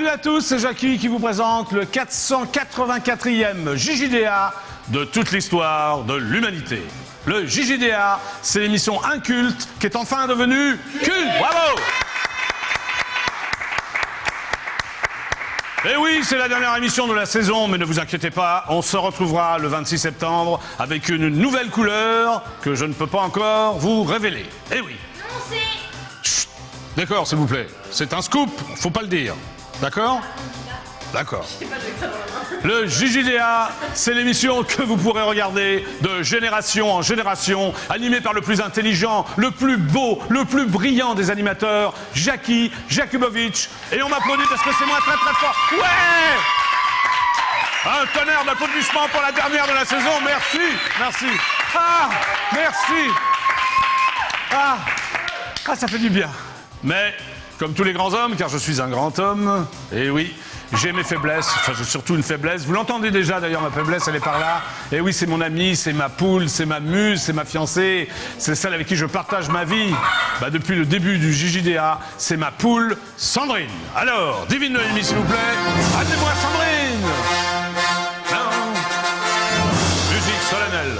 à tous, c'est Jackie qui vous présente le 484e JJDA de toute l'histoire de l'humanité. Le JJDA, c'est l'émission inculte qui est enfin devenue culte. Bravo! Et oui, c'est la dernière émission de la saison, mais ne vous inquiétez pas, on se retrouvera le 26 septembre avec une nouvelle couleur que je ne peux pas encore vous révéler. Eh oui. Chut. D'accord, s'il vous plaît. C'est un scoop, faut pas le dire. D'accord? D'accord. Le JJDA, c'est l'émission que vous pourrez regarder de génération en génération, animée par le plus intelligent, le plus beau, le plus brillant des animateurs, Jackie Jakubowicz. Et on m'applaudit parce que c'est moi très très fort. Ouais! Un tonnerre d'applaudissements pour la dernière de la saison. Merci, merci. Ah, merci. Ah, ça fait du bien. Mais, comme tous les grands hommes, car je suis un grand homme, et oui, j'ai mes faiblesses, enfin j'ai surtout une faiblesse. Vous l'entendez déjà d'ailleurs, ma faiblesse, elle est par là. Et oui, c'est mon amie, c'est ma poule, c'est ma muse, c'est ma fiancée, c'est celle avec qui je partage ma vie. Bah, depuis le début du JJDA, c'est ma poule, Sandrine. Alors, Divine Noémie, s'il vous plaît, amenez-moi Sandrine. Non. Musique solennelle.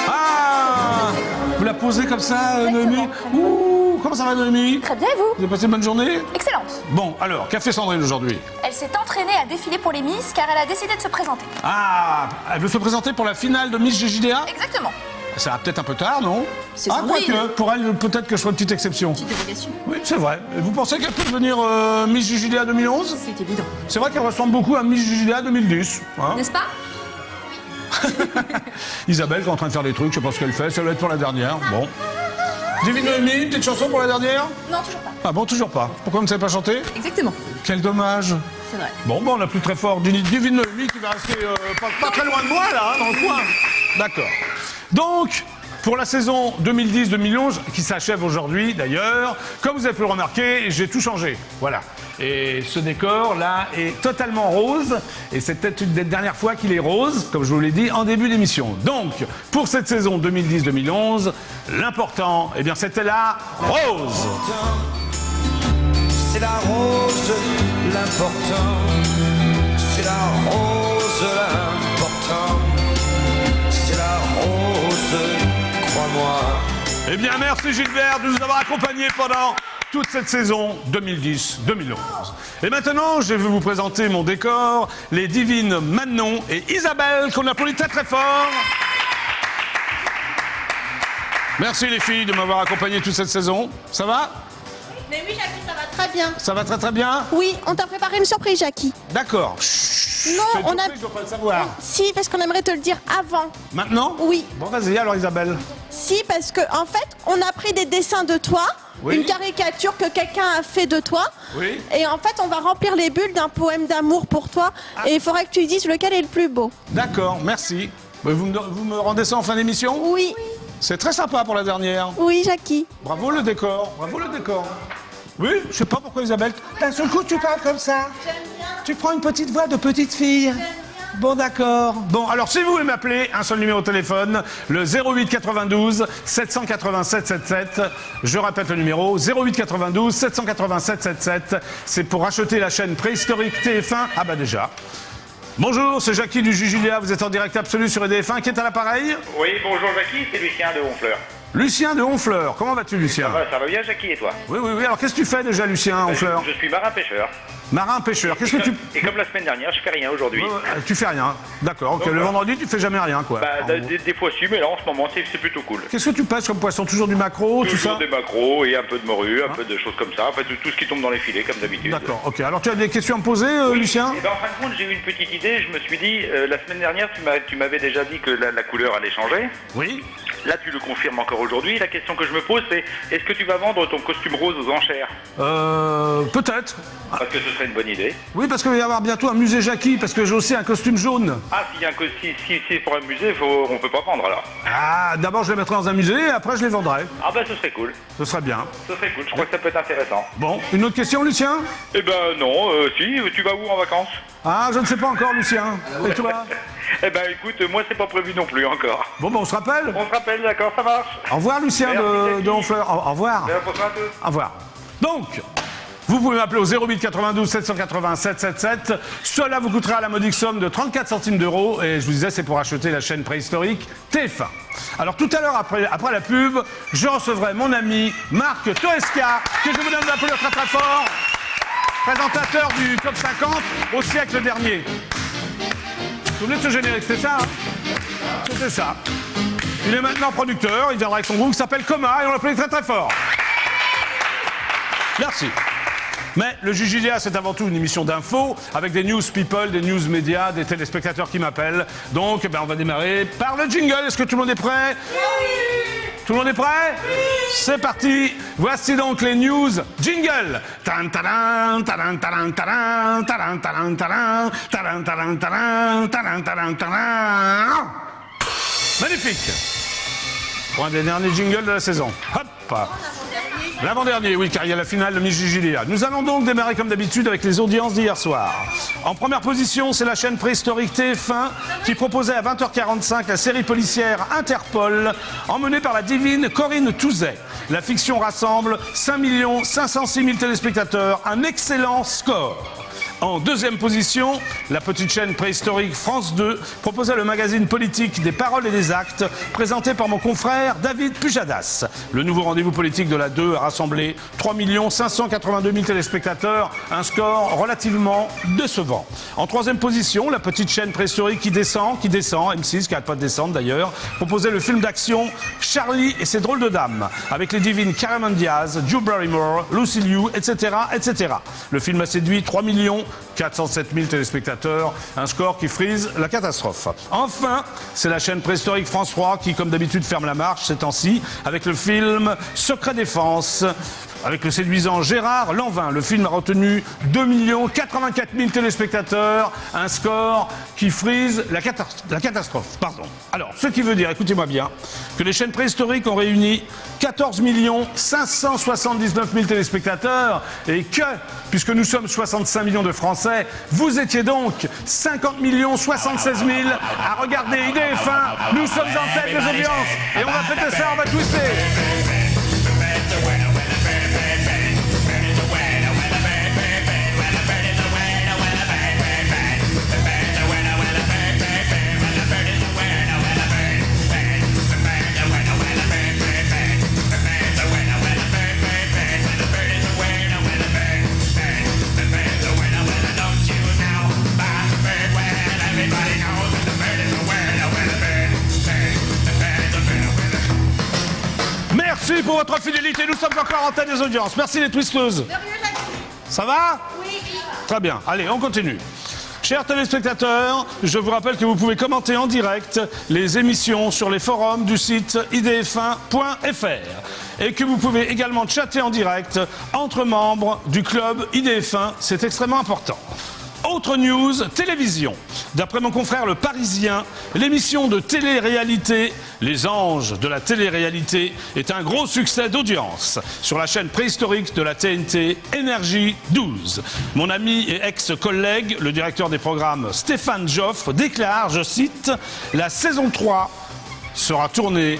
Ah, vous la posez comme ça, Noémie? Ouh, comment ça va, Noémie? Très bien, et vous? Vous avez passé une bonne journée? Excellente. Bon, alors, qu'a fait Sandrine aujourd'hui? Elle s'est entraînée à défiler pour les Miss car elle a décidé de se présenter. Ah, elle veut se présenter pour la finale de Miss JJDA? Exactement. Ça va peut-être un peu tard, non? C'est Ah, Sandrine. quoique, pour elle, peut-être que je ferai une petite exception. Petite dérogation. Oui, c'est vrai. Et vous pensez qu'elle peut devenir Miss JJDA 2011? C'est évident. C'est vrai qu'elle ressemble beaucoup à Miss JJDA 2010. Hein? N'est-ce pas? Isabelle qui est en train de faire des trucs, je sais pas ce qu'elle fait, ça doit être pour la dernière. Bon. Divine Noémie, une petite chanson pour la dernière? Non, toujours pas. Ah bon, toujours pas. Pourquoi vous ne savez pas chanter? Exactement. Quel dommage. C'est vrai. Bon, on a plus très fort Divine Noémie qui va rester pas très loin de moi, là, hein, dans le coin. D'accord. Donc, pour la saison 2010-2011, qui s'achève aujourd'hui d'ailleurs, comme vous avez pu le remarquer, j'ai tout changé. Voilà. Et ce décor là est totalement rose, et c'est peut-être une des dernières fois qu'il est rose, comme je vous l'ai dit en début d'émission. Donc, pour cette saison 2010-2011, l'important, eh bien, c'était la rose. C'est la rose, l'important. C'est la rose, l'important. C'est la rose, crois-moi. Eh bien, merci Gilbert de nous avoir accompagnés pendant toute cette saison 2010-2011. Et maintenant, je vais vous présenter mon décor, les divines Manon et Isabelle, qu'on applaudit très très fort. Merci les filles de m'avoir accompagné toute cette saison. Ça va? Mais oui, Jackie, ça va très bien. Ça va très très bien? Oui, on t'a préparé une surprise, Jackie. D'accord. Non, C'est une on a... surprise, je dois pas le savoir. Si, parce qu'on aimerait te le dire avant. Maintenant? Oui. Bon, vas-y alors Isabelle. Si, parce que en fait, on a pris des dessins de toi, Oui. une caricature que quelqu'un a fait de toi. Oui. Et en fait, on va remplir les bulles d'un poème d'amour pour toi. Et il faudrait que tu dises lequel est le plus beau. D'accord, merci. Vous me rendez ça en fin d'émission? Oui. C'est très sympa pour la dernière. Oui, Jackie. Bravo le décor, bravo le décor. Oui, je sais pas pourquoi Isabelle. D'un seul coup tu parles comme ça. J'aime bien. Tu prends une petite voix de petite fille. Bon d'accord. Bon alors si vous voulez m'appeler, un seul numéro de téléphone, le 08 92 787 77. Je répète le numéro 08 92 787 77. C'est pour acheter la chaîne préhistorique TF1. Ah bah déjà. Bonjour, c'est Jackie du JJDA, vous êtes en direct absolu sur EDF1, qui est à l'appareil? Oui, bonjour Jackie, c'est Lucien de Honfleur. Lucien de Honfleur, comment vas-tu Lucien? Ça va bien Jackie et toi? Oui, oui, oui, alors qu'est-ce que tu fais déjà Lucien à Honfleur? Je suis marin-pêcheur. Marin-pêcheur, qu'est-ce que tu... Et comme la semaine dernière, je fais rien aujourd'hui. Tu fais rien, d'accord, ok, le vendredi tu fais jamais rien quoi. Bah, En gros. des fois si, mais là en ce moment c'est plutôt cool. Qu'est-ce que tu pêches comme poisson? Toujours du maquereau, tout Toujours ça? des maquereaux et un peu de morue, un peu de choses comme ça, en fait tout ce qui tombe dans les filets comme d'habitude. D'accord, ok, alors tu as des questions à me poser Lucien? Et ben, en fin de compte, j'ai eu une petite idée, je me suis dit, la semaine dernière tu m'avais déjà dit que la couleur allait changer. Oui. Là tu le confirmes encore aujourd'hui, la question que je me pose c'est, est-ce que tu vas vendre ton costume rose aux enchères? Peut-être. Parce que ce serait une bonne idée. Oui, parce qu'il va y avoir bientôt un musée Jackie, parce que j'ai aussi un costume jaune. Ah, si c'est pour un musée, on peut pas vendre alors. Ah, d'abord je les mettrai dans un musée, et après je les vendrai. Ah bah ce serait cool. Ce serait bien. Ce serait cool, je crois que ça peut être intéressant. Bon, une autre question Lucien? Eh ben non, si, tu vas où en vacances? Ah, je ne sais pas encore Lucien. Et toi? Eh ben écoute, moi c'est pas prévu non plus encore. Bon, ben on se rappelle? On se rappelle, d'accord, ça marche. Au revoir Lucien Merci, de Jackie. Honfleur. Au revoir. À la prochaine à tous. Au revoir. Donc, vous pouvez m'appeler au 08 92 780 777. Cela vous coûtera la modique somme de 34 centimes d'euros. Et je vous disais, c'est pour acheter la chaîne préhistorique TF1. Alors tout à l'heure, après la pub, je recevrai mon ami Marc Toesca, que je vous donne d'applaudir très très fort, présentateur du Top 50 au siècle dernier. Vous vous souvenez de ce générique, c'était ça, hein? C'était ça. Il est maintenant producteur, il viendra avec son groupe qui s'appelle Coma et on l'applaudit très très fort. Merci. Mais le JJDA, c'est avant tout une émission d'infos avec des news people, des news médias, des téléspectateurs qui m'appellent. Donc, on va démarrer par le jingle. Est-ce que tout le monde est prêt? Oui! Tout le monde est prêt? Oui! C'est parti. Voici donc les news jingle. Magnifique. Pour un des derniers jingles de la saison. Hop. L'avant-dernier, oui, car il y a la finale de Miss JJDA. Nous allons donc démarrer comme d'habitude avec les audiences d'hier soir. En première position, c'est la chaîne préhistorique TF1 qui proposait à 20h45 la série policière Interpol, emmenée par la divine Corinne Touzet. La fiction rassemble 5 506 000 téléspectateurs, un excellent score. En deuxième position, la petite chaîne préhistorique France 2 proposait le magazine politique des paroles et des actes, présenté par mon confrère David Pujadas. Le nouveau rendez-vous politique de la 2 a rassemblé 3 582 000 téléspectateurs, un score relativement décevant. En troisième position, la petite chaîne préhistorique qui descend, M6, qui n'arrête pas de descendre d'ailleurs, proposait le film d'action Charlie et ses drôles de dames, avec les divines Cameron Diaz, Drew Barrymore, Lucy Liu, etc., etc. Le film a séduit 3 407 000 téléspectateurs, un score qui frise la catastrophe. Enfin, c'est la chaîne préhistorique France 3 qui, comme d'habitude, ferme la marche ces temps-ci avec le film Secret Défense, avec le séduisant Gérard Lanvin. Le film a retenu 2 084 000 téléspectateurs, un score qui frise la catastrophe. Pardon. Alors, ce qui veut dire, écoutez-moi bien, que les chaînes préhistoriques ont réuni 14 579 000 téléspectateurs et que, puisque nous sommes 65 millions de Français, vous étiez donc 50 76 000 à regarder IDF1. Nous sommes en tête des audiences et on va fêter ça, on va twister. Merci pour votre fidélité, nous sommes encore en tête des audiences. Merci les twisteuses. Ça va? Oui. Très bien, allez, on continue. Chers téléspectateurs, je vous rappelle que vous pouvez commenter en direct les émissions sur les forums du site idf1.fr et que vous pouvez également chatter en direct entre membres du club IDF1, c'est extrêmement important. Autre news, télévision. D'après mon confrère Le Parisien, l'émission de télé-réalité Les Anges de la télé-réalité est un gros succès d'audience sur la chaîne préhistorique de la TNT Énergie 12. Mon ami et ex-collègue, le directeur des programmes Stéphane Joffre, déclare, je cite, « La saison 3 sera tournée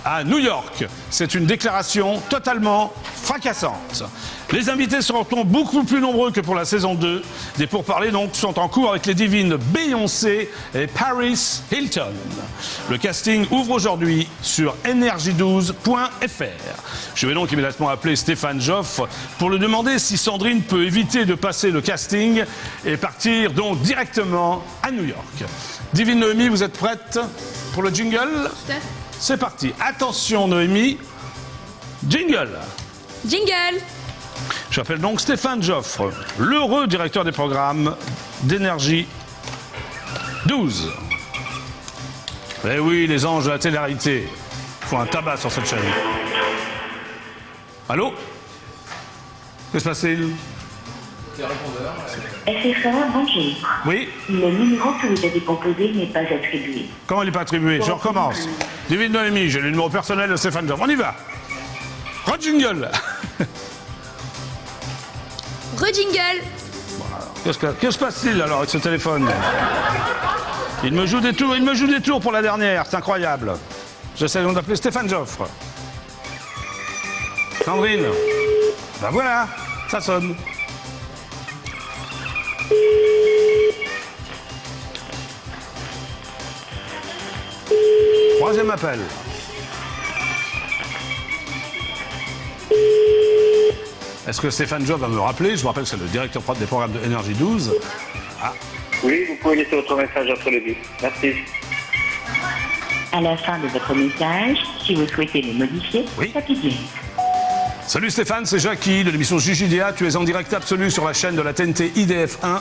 à New York ». C'est une déclaration totalement fracassante. Les invités seront beaucoup plus nombreux que pour la saison 2. Des pourparlers donc sont en cours avec les divines Beyoncé et Paris Hilton. Le casting ouvre aujourd'hui sur energie12.fr. Je vais donc immédiatement appeler Stéphane Joffre pour lui demander si Sandrine peut éviter de passer le casting et partir donc directement à New York. Divine Noémie, vous êtes prête pour le jingle? C'est parti. Attention Noémie. Jingle. Jingle. J'appelle donc Stéphane Joffre, l'heureux directeur des programmes d'Énergie 12. Eh oui, les anges de la télé-réalité font un tabac sur cette chaîne. Allô? Que se passe-t-il? SFA, bonjour. Oui? Le numéro que vous avez composé n'est pas attribué. Comment il n'est pas attribué? Je recommence. Divine Noémie, j'ai le numéro personnel de Stéphane Joffre. On y va. Re-jingle. Re-jingle. Que se passe-t-il alors avec ce téléphone? Il me joue des tours pour la dernière, c'est incroyable. J'essaie donc d'appeler Stéphane Joffre. Sandrine. Ben voilà, ça sonne. Troisième appel. Est-ce que Stéphane Job va me rappeler? Je vous rappelle que c'est le directeur des programmes de Énergie 12. Ah. Oui, vous pouvez laisser votre message entre les deux. Merci. À la fin de votre message, si vous souhaitez le modifier, Oui. tapez dièse. Salut Stéphane, c'est Jackie de l'émission JJDA. Tu es en direct absolu sur la chaîne de la TNT IDF1.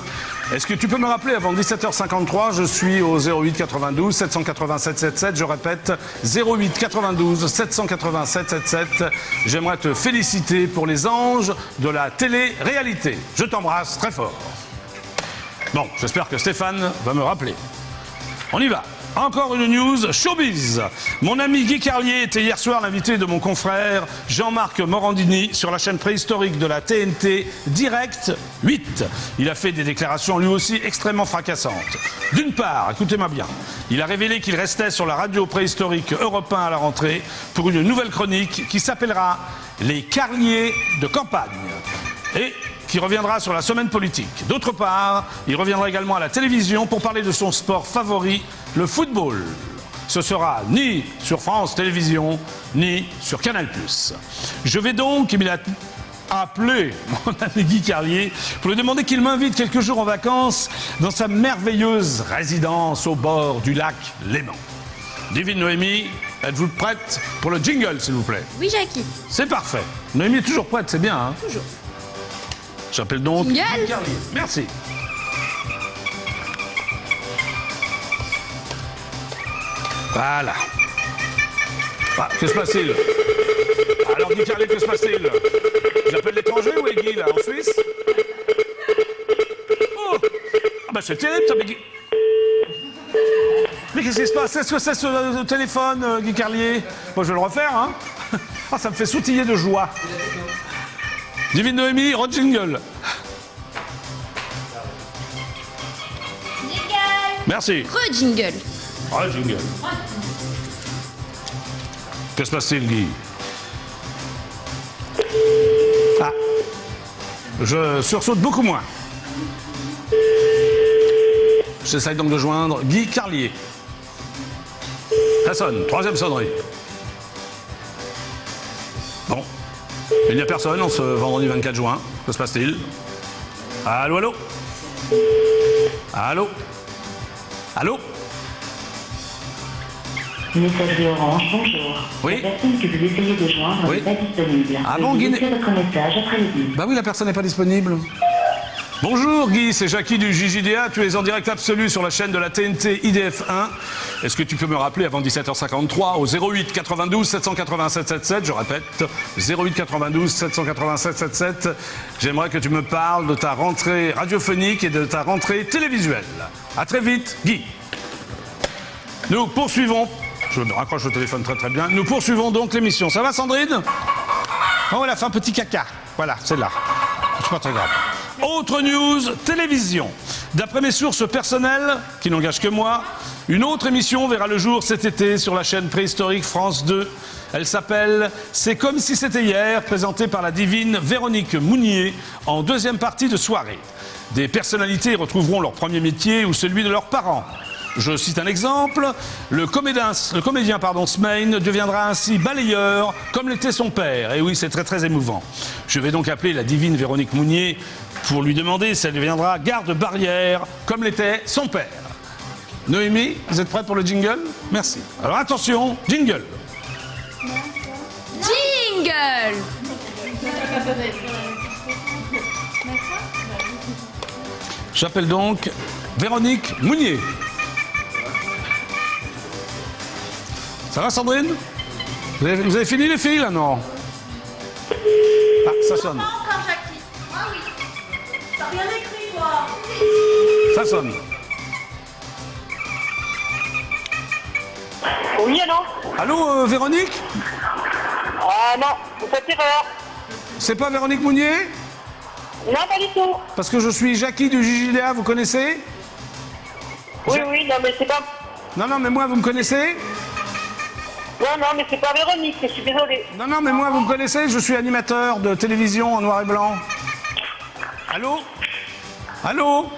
Est-ce que tu peux me rappeler avant 17h53? Je suis au 08 92 787 77. Je répète, 08 92 787 77. J'aimerais te féliciter pour les anges de la télé-réalité. Je t'embrasse très fort. Bon, j'espère que Stéphane va me rappeler. On y va. Encore une news showbiz. Mon ami Guy Carlier était hier soir l'invité de mon confrère Jean-Marc Morandini sur la chaîne préhistorique de la TNT Direct 8. Il a fait des déclarations lui aussi extrêmement fracassantes. D'une part, écoutez-moi bien, il a révélé qu'il restait sur la radio préhistorique Europe 1 à la rentrée pour une nouvelle chronique qui s'appellera Les Carliers de campagne. Et qui reviendra sur la semaine politique. D'autre part, il reviendra également à la télévision pour parler de son sport favori, le football. Ce sera ni sur France Télévisions, ni sur Canal+. Je vais donc appeler mon ami Guy Carlier pour lui demander qu'il m'invite quelques jours en vacances dans sa merveilleuse résidence au bord du lac Léman. Divine Noémie, êtes-vous prête pour le jingle, s'il vous plaît? Oui, Jackie. C'est parfait. Noémie est toujours prête, c'est bien, hein? Toujours. J'appelle donc Jingle. Guy Carlier. Merci. Voilà. Ah, que se passe-t-il? Alors, Guy Carlier, que se passe-t-il? J'appelle l'étranger ou Guy, là, en Suisse? Oh! Ah bah c'est terrible, ça, mais Guy... Mais qu'est-ce qui se passe? Est-ce que c'est ce téléphone, Guy Carlier? Bon, je vais le refaire, hein? Ah, ça me fait sautiller de joie. Divine Noémie, re-jingle. Merci. Re-jingle. Re-jingle. Que se passe-t-il, Guy? Ah. Je sursaute beaucoup moins. J'essaye donc de joindre Guy Carlier. Ça sonne. Troisième sonnerie. Bon. Il n'y a personne en ce vendredi 24 juin. Que se passe-t-il? Allô, allô? Allô? Allô? Messagerie Orange, bonjour. Oui. La personne que vous essayez de joindre Oui. n'est pas disponible. Ah bon, Veuillez Guy laisser votre message après le bip. Bah oui, la personne n'est pas disponible. Bonjour Guy, c'est Jackie du JJDA. Tu es en direct absolu sur la chaîne de la TNT IDF1. Est-ce que tu peux me rappeler avant 17h53 au 08 92 787 77? Je répète, 08 92 787 77. J'aimerais que tu me parles de ta rentrée radiophonique et de ta rentrée télévisuelle. À très vite, Guy. Nous poursuivons. Je me raccroche au téléphone très très bien. Nous poursuivons donc l'émission. Ça va, Sandrine? Oh, elle a fait un petit caca. Voilà, c'est là. C'est pas très grave. Autre news, télévision. D'après mes sources personnelles, qui n'engagent que moi, une autre émission verra le jour cet été sur la chaîne préhistorique France 2. Elle s'appelle C'est comme si c'était hier, présentée par la divine Véronique Mounier en deuxième partie de soirée. Des personnalités retrouveront leur premier métier ou celui de leurs parents. Je cite un exemple, le comédien Smain deviendra ainsi balayeur comme l'était son père. Et oui, c'est très très émouvant. Je vais donc appeler la divine Véronique Mounier pour lui demander si elle deviendra garde-barrière comme l'était son père. Noémie, vous êtes prête pour le jingle? Merci. Alors attention, jingle. Jingle. J'appelle donc Véronique Mounier. Ça va, Sandrine? Vous avez fini les filles, là, non? Ah, ça sonne. Encore, Jackie. Ah oui. T'as rien écrit, toi. Ça sonne. Oui, allô? Allô, Véronique? Ah non, vous faites erreur. C'est pas Véronique Mounier? Non, pas du tout. Parce que je suis Jackie du JJDA, vous connaissez? Oui, oui, non, mais c'est pas... Non, mais moi, vous me connaissez? Non, mais c'est pas Véronique, je suis désolé. Non, mais moi, vous me connaissez? Je suis animateur de télévision en noir et blanc. Allô? Allô?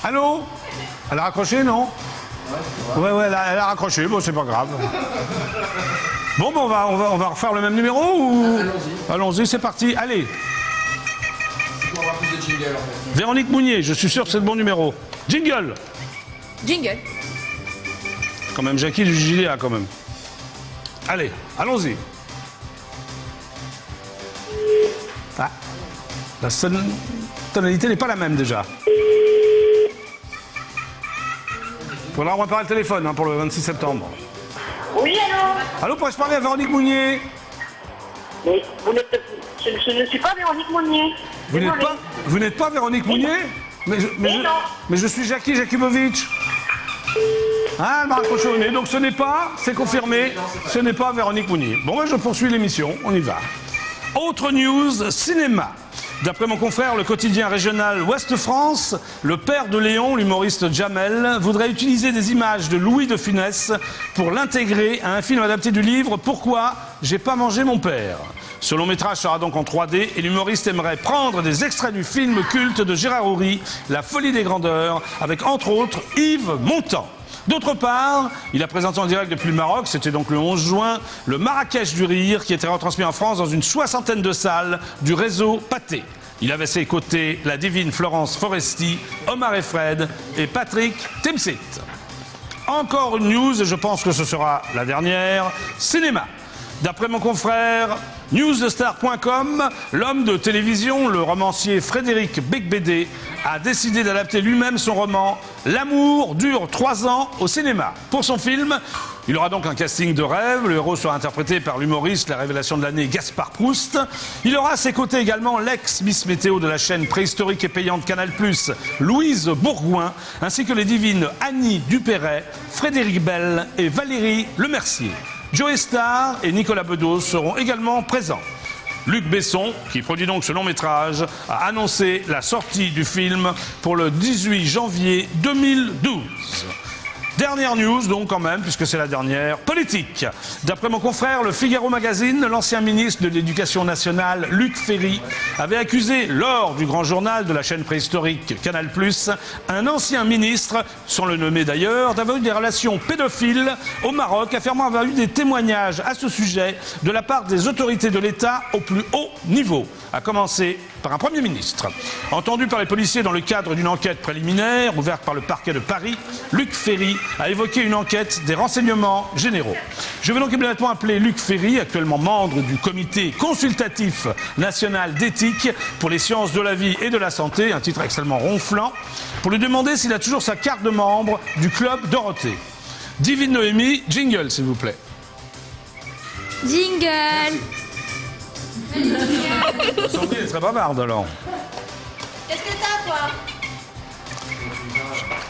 Allô? Elle a raccroché, non? Ouais, elle a raccroché, bon, c'est pas grave. Bon, on va refaire le même numéro ou... Allons-y, c'est parti, allez. Véronique Mounier, je suis sûr que c'est le bon numéro. Jingle. Jingle. Quand même, Jackie du JDA, quand même. Allez, allons-y. Ah, la tonalité n'est pas la même déjà. Faudra réparer le téléphone pour le 26 septembre. Oui, allô? Allô, pourrais-je parler à Véronique Mounier? Mais vous n'êtes... Je ne suis pas Véronique Mounier. Vous n'êtes pas Véronique Mounier? Non. Mais je suis Jackie Jakubowicz. Ah, elle m'a raccroché au nez, donc ce n'est pas, c'est confirmé, ce n'est pas Véronique Mounier. Bon, je poursuis l'émission, on y va. Autre news, cinéma. D'après mon confrère, le quotidien régional Ouest France, le père de Léon, l'humoriste Jamel, voudrait utiliser des images de Louis de Funès pour l'intégrer à un film adapté du livre « Pourquoi j'ai pas mangé mon père ». Ce long métrage sera donc en 3D et l'humoriste aimerait prendre des extraits du film culte de Gérard Houry, La folie des grandeurs, avec entre autres Yves Montand. D'autre part, il a présenté en direct depuis le Maroc, c'était donc le 11 juin, le Marrakech du Rire qui était retransmis en France dans une 60aine de salles du réseau Pathé. Il avait à ses côtés la divine Florence Foresti, Omar et Fred et Patrick Timsit. Encore une news, et je pense que ce sera la dernière, cinéma. D'après mon confrère newsdestar.com, l'homme de télévision, le romancier Frédéric Becbédé, a décidé d'adapter lui-même son roman « L'amour dure 3 ans » au cinéma. Pour son film, il aura donc un casting de rêve. Le héros sera interprété par l'humoriste, la révélation de l'année, Gaspard Proust. Il aura à ses côtés également l'ex-Miss Météo de la chaîne préhistorique et payante Canal+, Louise Bourgoin, ainsi que les divines Annie Dupéret, Frédéric Bell et Valérie Lemercier. Joe Star et Nicolas Bedos seront également présents. Luc Besson, qui produit donc ce long métrage, a annoncé la sortie du film pour le 18 janvier 2012. Dernière news, donc, quand même, puisque c'est la dernière, politique. D'après mon confrère, le Figaro Magazine, l'ancien ministre de l'Éducation nationale, Luc Ferry, avait accusé, lors du grand journal de la chaîne préhistorique Canal+, un ancien ministre, sans le nommer d'ailleurs, d'avoir eu des relations pédophiles au Maroc, affirmant avoir eu des témoignages à ce sujet de la part des autorités de l'État au plus haut niveau, à commencer par un Premier ministre. Entendu par les policiers dans le cadre d'une enquête préliminaire ouverte par le parquet de Paris, Luc Ferry a évoqué une enquête des renseignements généraux. Je vais donc immédiatement appeler Luc Ferry, actuellement membre du comité consultatif national d'éthique pour les sciences de la vie et de la santé, un titre extrêmement ronflant, pour lui demander s'il a toujours sa carte de membre du club Dorothée. Divine Noémie, jingle s'il vous plaît. Jingle. Sandy est très bavarde alors. Qu'est-ce que t'as, toi?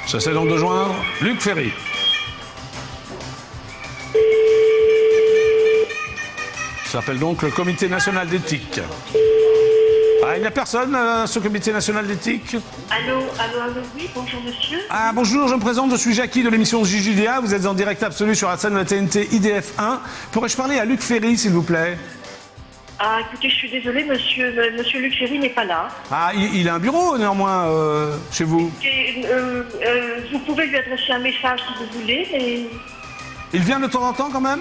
J'essaie donc de joindre Luc Ferry. Ça s'appelle donc le comité national d'éthique. Ah, il n'y a personne à ce comité national d'éthique? Allô, oui, bonjour monsieur. Ah, bonjour, je me présente, je suis Jackie de l'émission JJDA. Vous êtes en direct absolu sur la scène de la TNT IDF1. Pourrais-je parler à Luc Ferry, s'il vous plaît? Ah, écoutez, je suis désolée, monsieur Luc Ferry n'est pas là. Ah, il a un bureau, néanmoins, chez vous? Et, vous pouvez lui adresser un message si vous voulez, mais... Il vient de temps en temps, quand même?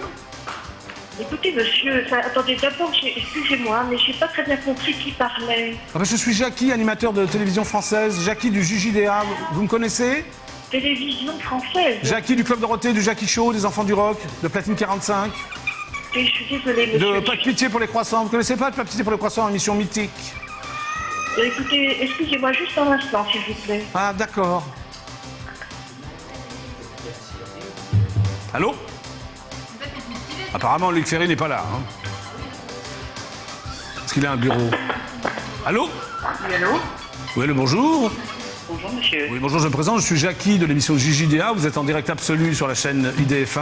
Écoutez, monsieur, attendez, d'abord, excusez-moi, mais j'ai pas très bien compris qui parlait. Ah ben, je suis Jackie, animateur de télévision française, Jackie du JJDA. Vous me connaissez? Télévision française? Jackie du Club Dorothée, du Jackie Show, des Enfants du Rock, de Platine 45. Et je suis désolée, monsieur. De Pas de pitié pour les croissants. Vous connaissez pas de Pas de pitié pour les croissants, émission mythique? Écoutez, excusez-moi juste un instant, s'il vous plaît. Ah, d'accord. Allô? Apparemment, Luc Ferry n'est pas là. Hein. Est-ce qu'il a un bureau? Allô? Oui, allô? Oui, le bonjour. Bonjour, monsieur. Oui, bonjour, je me présente, je suis Jackie de l'émission JJDA. Vous êtes en direct absolu sur la chaîne IDF1.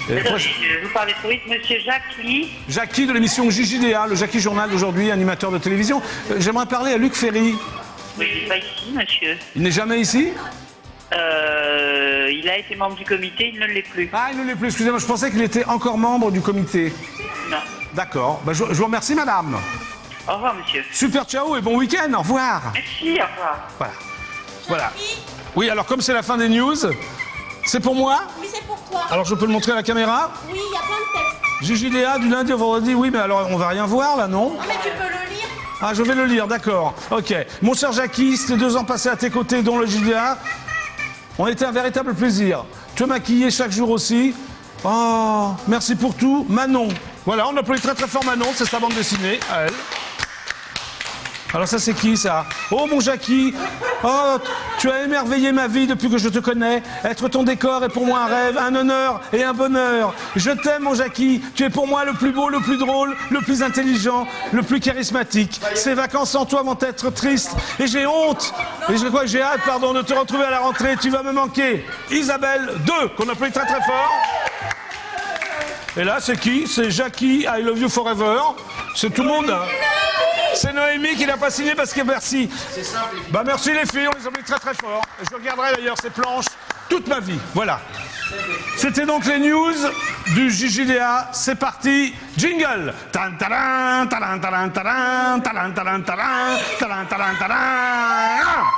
Vous parlez trop vite, monsieur Jackie. Jackie de l'émission JJDA, le Jackie Journal d'aujourd'hui, animateur de télévision. J'aimerais parler à Luc Ferry. Oui, il n'est pas ici, monsieur. Il n'est jamais ici? Il a été membre du comité, il ne l'est plus. Ah, il ne l'est plus, excusez-moi, je pensais qu'il était encore membre du comité. Non. D'accord, je vous remercie, madame. Au revoir, monsieur. Super ciao et bon week-end, au revoir. Merci, au revoir. Voilà. Voilà. Oui, alors comme c'est la fin des news, c'est pour moi? Oui, c'est pour toi. Alors je peux le montrer à la caméra? Oui, il y a plein de textes. JJDA du lundi au vendredi, oui, mais alors on va rien voir là, non? Non, mais tu peux le lire. Ah, je vais le lire, d'accord. Ok. Mon cher Jackie, ces 2 ans passés à tes côtés, dont le JDA, ont été un véritable plaisir. Te maquiller chaque jour aussi. Oh, merci pour tout. Manon. Voilà, on applaudit très très fort Manon, c'est sa bande dessinée, à elle. Alors ça c'est qui ça? Oh mon Jackie, oh tu as émerveillé ma vie depuis que je te connais. Être ton décor est pour moi un rêve, un honneur et un bonheur. Je t'aime mon Jackie, tu es pour moi le plus beau, le plus drôle, le plus intelligent, le plus charismatique. Ces vacances sans toi vont être tristes et j'ai honte. Et j'ai hâte pardon de te retrouver à la rentrée, tu vas me manquer. Isabelle 2, qu'on applaudit très très fort. Et là c'est qui? C'est Jackie, I love you forever. C'est tout le monde. C'est Noémie qui l'a pas signé parce que merci. C'est simple. Bah merci les filles, on les applaudit très très fort. Et je regarderai d'ailleurs ces planches toute ma vie. Voilà. C'était donc les news du JJDA. C'est parti. Jingle. Tan taran, taran, taran, taran, taran, taran, taran, taran, taran, taran.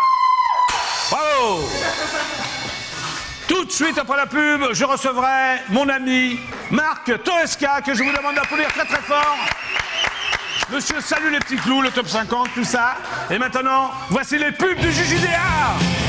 Bravo. Tout de suite après la pub, je recevrai mon ami Marc Toesca que je vous demande d'applaudir très très fort. Monsieur, salut les petits clous, le top 50, tout ça. Et maintenant, voici les pubs du JJDA.